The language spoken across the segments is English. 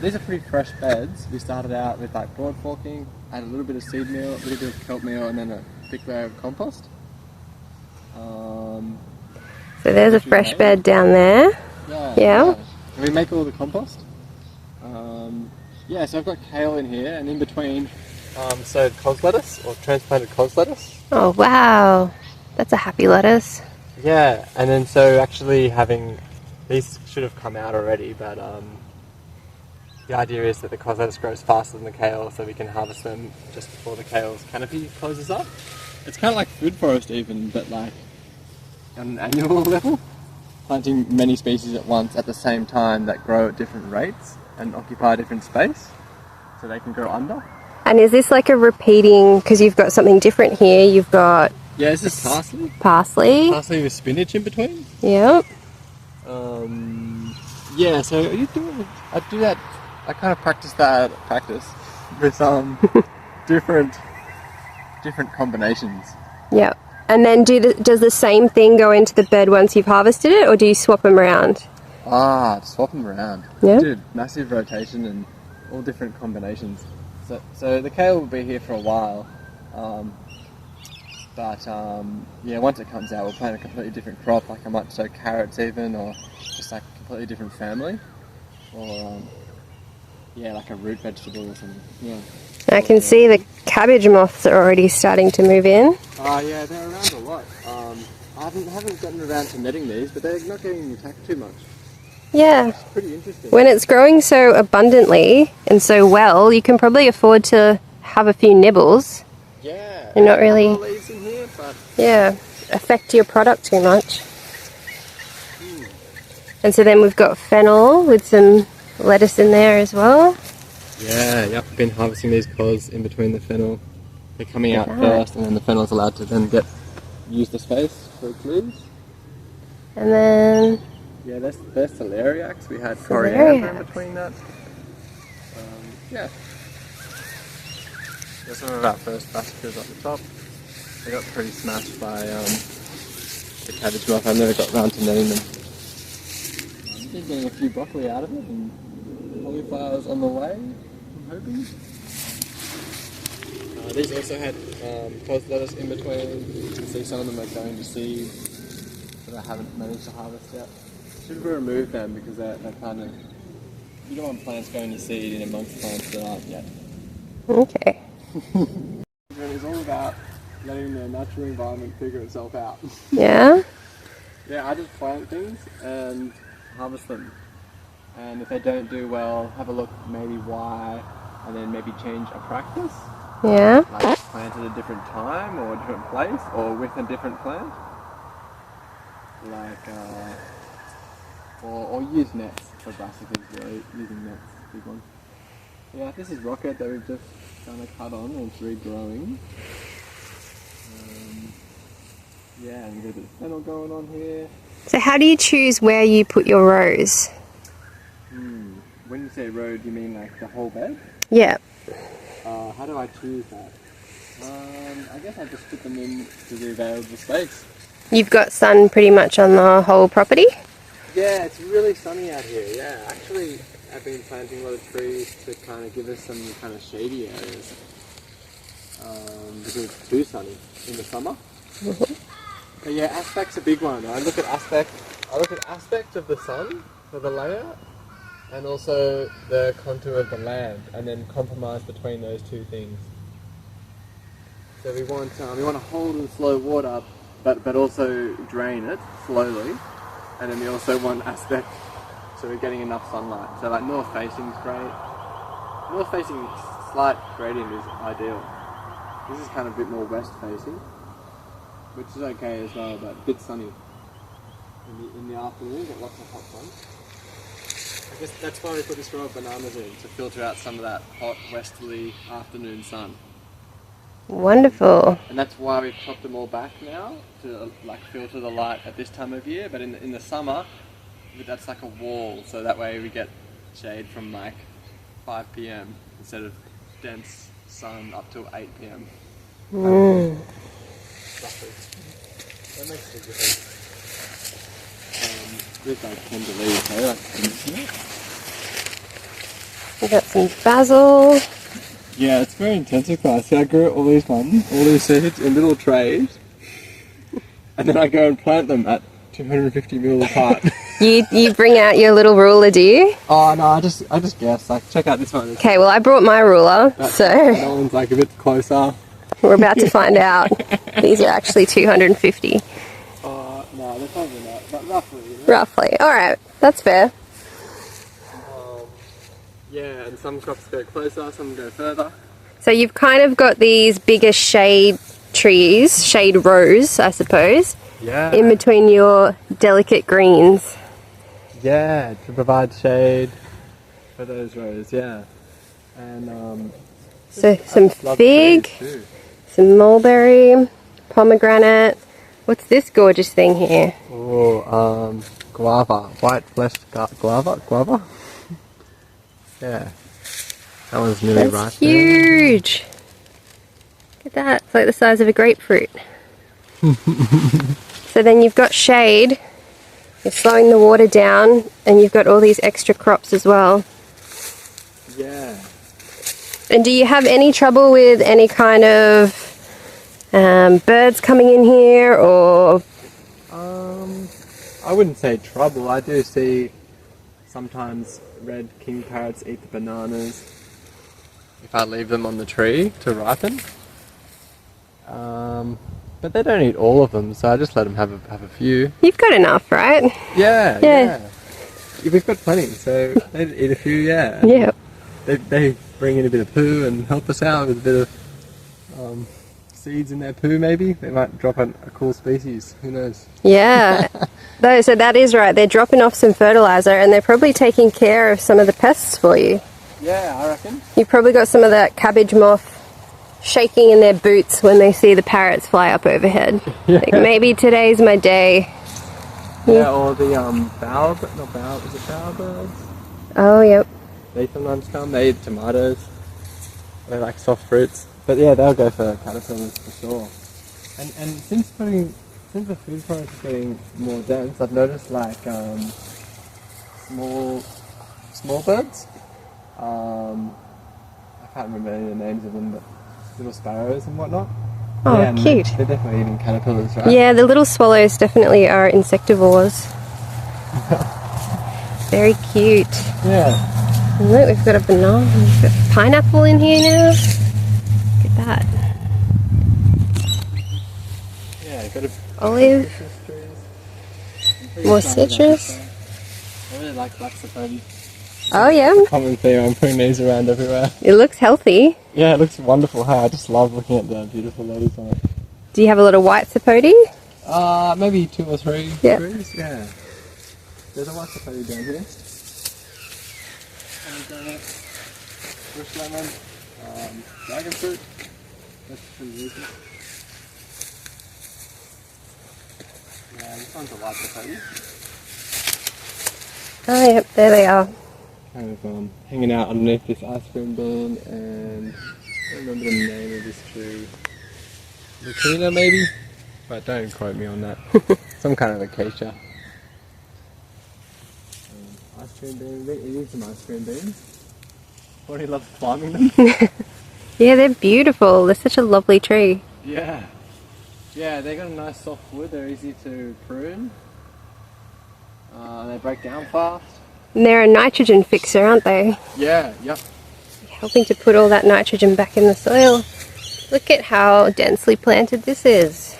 these are pretty fresh beds. We started out with like broad forking, added a little bit of seed meal, a little bit of kelp meal, and then a thick layer of compost. So there's a fresh bed down there. Yeah. And we make all the compost. Yeah, so I've got kale in here, and in between, sowed cos lettuce, or transplanted cos lettuce. Oh wow, that's a happy lettuce. Yeah, and then so actually having, these should have come out already, but the idea is that the cos lettuce grows faster than the kale, so we can harvest them just before the kale's canopy closes up. It's kind of like food forest even, but like on an annual level. Planting many species at once at the same time that grow at different rates and occupy a different space, so they can grow under. And is this like a repeating, because you've got something different here, you've got... Yeah, this is parsley. Parsley. Parsley with spinach in between. Yep. Yeah, so I do that, I kind of practice with different combinations. Yep. And then does the same thing go into the bed once you've harvested it, or do you swap them around? Swap them around. Yeah. Dude, massive rotation and all different combinations. So the kale will be here for a while, yeah, once it comes out, we'll plant a completely different crop. Like I might sow carrots even, or just like a completely different family, or yeah, like a root vegetable or something. Yeah. I can see the cabbage moths are already starting to move in. Yeah, they're around a lot. I haven't gotten around to netting these, but they're not getting attacked too much. Yeah. It's pretty interesting. When it's growing so abundantly and so well, you can probably afford to have a few nibbles. Yeah. And not really, leaves in here, but yeah, affect your product too much. And so then we've got fennel with some lettuce in there as well. Yeah, yep. I've been harvesting these cos in between the fennel. They're coming out first, and then the fennel's allowed to then use the space for its leaves. And then... Yeah, there's celeriacs. We had coriander in between that. Yeah. There's some of our first brassicas at the top. They got pretty smashed by the cabbage moth. I never got round to netting them. I've been getting a few broccoli out of it, and cauliflowers on the way, I'm hoping. These also had cos lettuce in between. You can see some of them are going to seed that I haven't managed to harvest yet. Should remove them because they're kind of... You don't want plants going to seed in amongst plants that aren't yet. Okay. It's all about letting the natural environment figure itself out. Yeah? Yeah, I just plant things and harvest them. And if they don't do well, have a look maybe why, and then maybe change a practice. Yeah? Like plant at a different time or a different place or with a different plant. Like, or use nets for brassicas, really. Using nets is a big one. Yeah, this is rocket that we've just done a cut on and it's regrowing. Yeah, and a bit of fennel going on here. So how do you choose where you put your rows? When you say row, do you mean like the whole bed? Yeah. How do I choose that? I guess I just put them in to the available space. You've got sun pretty much on the whole property? Yeah, it's really sunny out here, yeah. Actually, I've been planting a lot of trees to kind of give us some kind of shady areas. Because it's too sunny in the summer. But yeah, aspect's a big one. I look at aspect of the sun for the layout, and also the contour of the land, and then compromise between those two things. So we want to hold and slow water, but also drain it slowly, and then we also want aspect, so we're getting enough sunlight. So like north facing is great. North facing slight gradient is ideal. This is kind of a bit more west facing, which is okay as well, but a bit sunny in the afternoon. Get lots of hot sun. I guess that's why we put this row of bananas in, to filter out some of that hot westerly afternoon sun. Wonderful. And that's why we've chopped them all back now, to like filter the light at this time of year. But in the summer, that's like a wall, so that way we get shade from like 5 p.m. instead of dense sun up till 8 p.m. Roughly. That makes a big difference. With like tender leaves, hey, like We've got some basil. Yeah, it's very intensive class. See, I grew all these seeds in little trays, and then I go and plant them at 250 mil apart. You bring out your little ruler, do you? Oh no, I just guess. Like, check out this one. Okay, well I brought my ruler, so That one's like a bit closer. we're about to find out. These are actually 250. No, they're probably not, but roughly. You know? Roughly. Alright, that's fair. Yeah, and some crops go closer, some go further. So you've kind of got these bigger shade trees, shade rows, I suppose, Yeah. in between your delicate greens. Yeah, to provide shade for those rows, yeah. And So some love fig, trees too. some mulberry, pomegranate. What's this gorgeous thing here? Oh, guava, white fleshed guava. Yeah, that one's nearly That's ripe. huge. Look at that, it's like the size of a grapefruit. So then you've got shade, you're slowing the water down, and you've got all these extra crops as well. Yeah. And do you have any trouble with any kind of birds coming in here, or? I wouldn't say trouble. I do see sometimes red king parrots eat the bananas if I leave them on the tree to ripen. But they don't eat all of them, so I just let them have a few. You've got enough, right? Yeah, Yeah. yeah. We've got plenty, so they eat a few, yeah. And Yeah. They bring in a bit of poo and help us out with a bit of seeds in their poo, maybe. They might drop a cool species, who knows. Yeah. So that is right. They're dropping off some fertilizer, and they're probably taking care of some of the pests for you. Yeah, I reckon. You've probably got some of that cabbage moth shaking in their boots when they see the parrots fly up overhead. Like, maybe today's my day. Yeah, or the bowerbirds? Oh, yep. They sometimes come, they eat tomatoes. They like soft fruits. But yeah, they'll go for caterpillars for sure. And since the food forest is getting more dense, I've noticed like small birds. I can't remember any of the names of them, but little sparrows and whatnot. Oh, yeah, and cute. They're definitely eating caterpillars, right? Yeah, the little swallows definitely are insectivores. Very cute. Yeah. And look, we've got a banana, we've got pineapple in here now. Look at that. Yeah, got a Olive. citrus trees. More citrus. I really like black sapote. Oh, yeah. Common theme, I'm putting these around everywhere. It looks healthy. Yeah, it looks wonderful. Hey, I just love looking at the beautiful leaves on it. Do you have a lot of white sapote? Maybe 2 or 3 Yeah. trees. Yeah. There's a white sapote down here. And bush lemon, dragon fruit. That's pretty easy. Yeah, this one's a white sapote. Oh, yep, there they are. Kind of hanging out underneath this ice cream bin, and I don't remember the name of this tree. Lucina maybe? But don't quote me on that. Some kind of acacia. Ice cream beans, eating some ice cream beans. Bonnie loves climbing them. Yeah, they're beautiful. They're such a lovely tree. Yeah. Yeah, they got a nice soft wood, they're easy to prune. They break down fast. And they're a nitrogen fixer, aren't they? Yeah, yep. Helping to put all that nitrogen back in the soil. Look at how densely planted this is.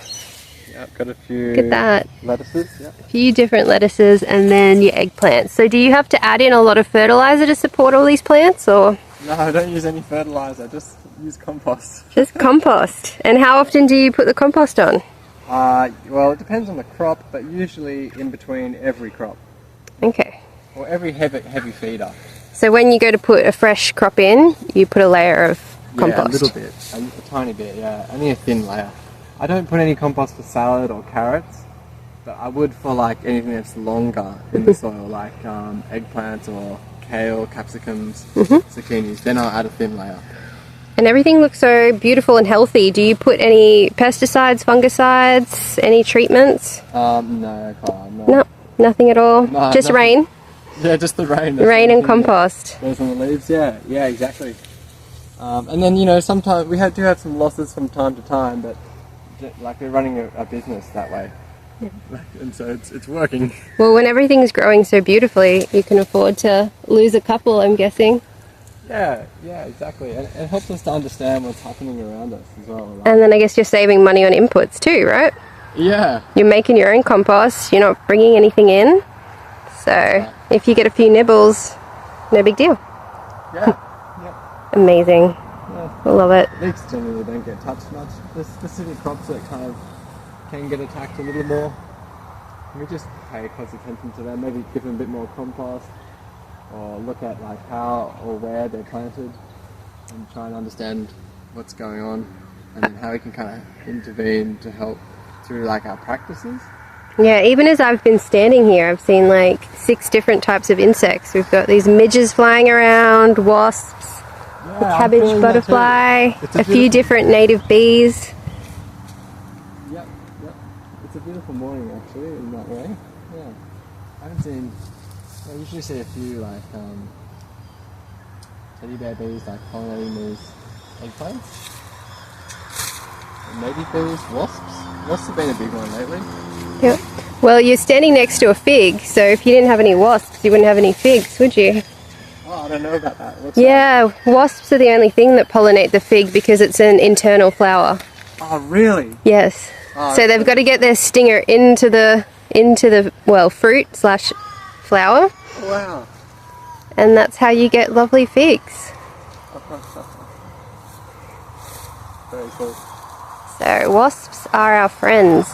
Yep, got a few Look at that. lettuces, yep. A few different lettuces and then your eggplants. So do you have to add in a lot of fertilizer to support all these plants, or No, don't use any fertilizer, just use compost. just compost? And how often do you put the compost on? Well, it depends on the crop, but usually in between every crop. Okay. Or every heavy feeder. So when you go to put a fresh crop in, you put a layer of compost. Yeah, a little bit. A tiny bit, yeah. Only a thin layer. I don't put any compost for salad or carrots, but I would for like anything that's longer in the soil, like eggplants or kale, capsicums, zucchinis. Then I'll add a thin layer. And everything looks so beautiful and healthy. Do you put any pesticides, fungicides, any treatments? No, Carl, no. No, nothing at all. No, Just nothing. rain. Yeah, just the rain. Rain and compost. Goes on the leaves. Yeah, yeah, exactly. And then, you know, sometimes we do have some losses from time to time, but like we're running a business that way. And so it's working. Well, when everything's growing so beautifully, you can afford to lose a couple, I'm guessing. Yeah, yeah, exactly. And it helps us to understand what's happening around us as well. Right? And then I guess you're saving money on inputs too, right? Yeah. You're making your own compost, you're not bringing anything in. So if you get a few nibbles, no big deal. Yeah. Amazing. Yeah. I love it. Leeks generally don't get touched much. There's specific crops that kind of can get attacked a little more. We just pay close attention to them, maybe give them a bit more compost, or look at like how or where they're planted, and try and understand what's going on, and then how we can kind of intervene to help through like our practices. Yeah, even as I've been standing here, I've seen like 6 different types of insects. We've got these midges flying around, wasps, the cabbage butterfly, a few different native bees. Yep. It's a beautiful morning actually in that way. Yeah. I usually see a few like teddy bear bees like pollinating these eggplants. And native bees, wasps. Wasps have been a big one lately. Yep. Well, you're standing next to a fig, so if you didn't have any wasps, you wouldn't have any figs, would you? Oh, I don't know about that. What's that? Wasps are the only thing that pollinate the fig because it's an internal flower. Oh, really? Yes. Oh, so they've got to get their stinger into the fruit / flower. Wow. And that's how you get lovely figs. Very cool. So wasps are our friends.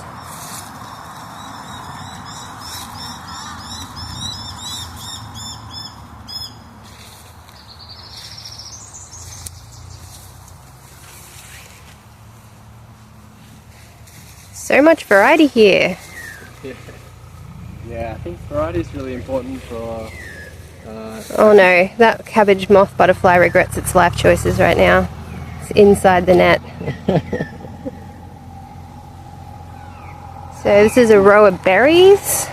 So much variety here. Yeah, I think variety is really important for... oh no, that cabbage moth butterfly regrets its life choices right now. It's inside the net. So this is a row of berries.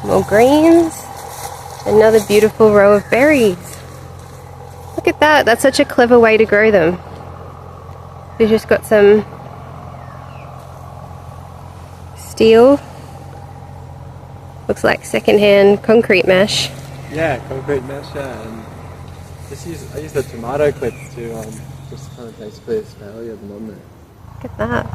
More greens. Another beautiful row of berries. Look at that, that's such a clever way to grow them. We've just got some steel. Looks like secondhand concrete mesh. Yeah, concrete mesh, yeah. And I use the tomato clips to just kind of basically spray them on there. Look at that.